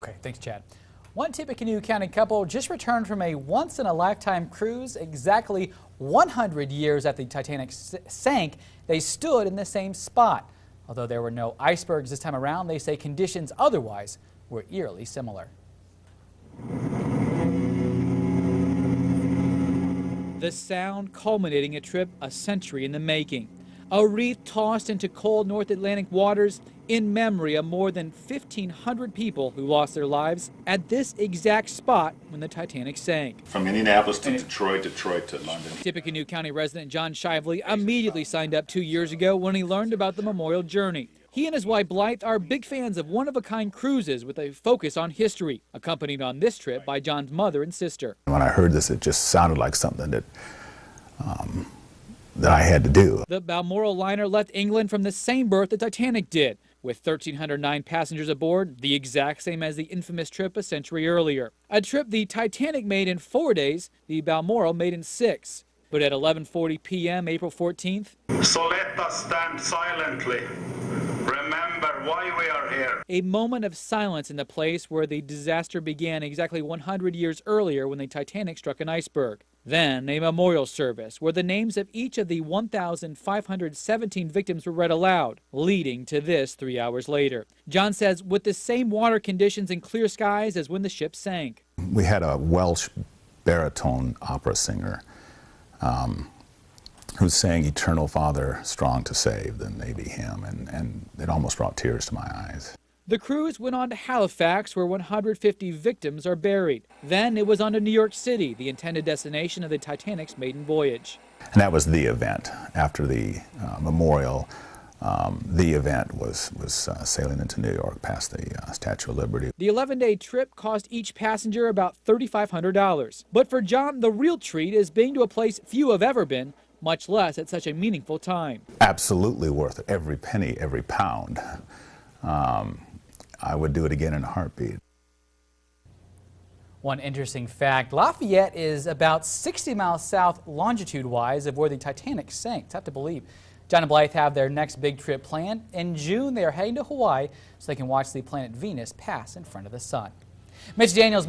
Okay, thanks, Chad. One Tippecanoe County couple just returned from a once-in-a-lifetime cruise. Exactly 100 years after the Titanic sank, they stood in the same spot. Although there were no icebergs this time around, they say conditions otherwise were eerily similar. The sound culminating a trip a century in the making. A wreath tossed into cold North Atlantic waters in memory of more than 1,500 people who lost their lives at this exact spot when the Titanic sank. From Indianapolis to Detroit, Detroit to London. Tippecanoe County resident John Shively immediately signed up 2 years ago when he learned about the memorial journey. He and his wife Blythe are big fans of one-of-a-kind cruises with a focus on history, accompanied on this trip by John's mother and sister. When I heard this, it just sounded like something that I had to do. The Balmoral liner left England from the same berth the Titanic did, with 1,309 passengers aboard, the exact same as the infamous trip a century earlier. A trip the Titanic made in 4 days, the Balmoral made in 6. But at 11:40 p.m. April 14th, so let us stand silently. Remember why we are here. A moment of silence in the place where the disaster began exactly 100 years earlier when the Titanic struck an iceberg. Then a memorial service where the names of each of the 1,517 victims were read aloud, leading to this 3 hours later. John says with the same water conditions and clear skies as when the ship sank. We had a Welsh baritone opera singer who sang "Eternal Father, strong to save," the Navy hymn, and it almost brought tears to my eyes. The cruise went on to Halifax, where 150 victims are buried. Then it was on to New York City, the intended destination of the Titanic's maiden voyage. And that was the event. After the memorial, the event was sailing into New York past the Statue of Liberty. The 11-day trip cost each passenger about $3,500. But for John, the real treat is being to a place few have ever been, much less at such a meaningful time. Absolutely worth it. Every penny, every pound. I would do it again in a heartbeat. One interesting fact, Lafayette is about 60 miles south longitude-wise of where the Titanic sank. Tough to believe. John and Blythe have their next big trip planned. In June, they are heading to Hawaii so they can watch the planet Venus pass in front of the sun. Mitch Daniels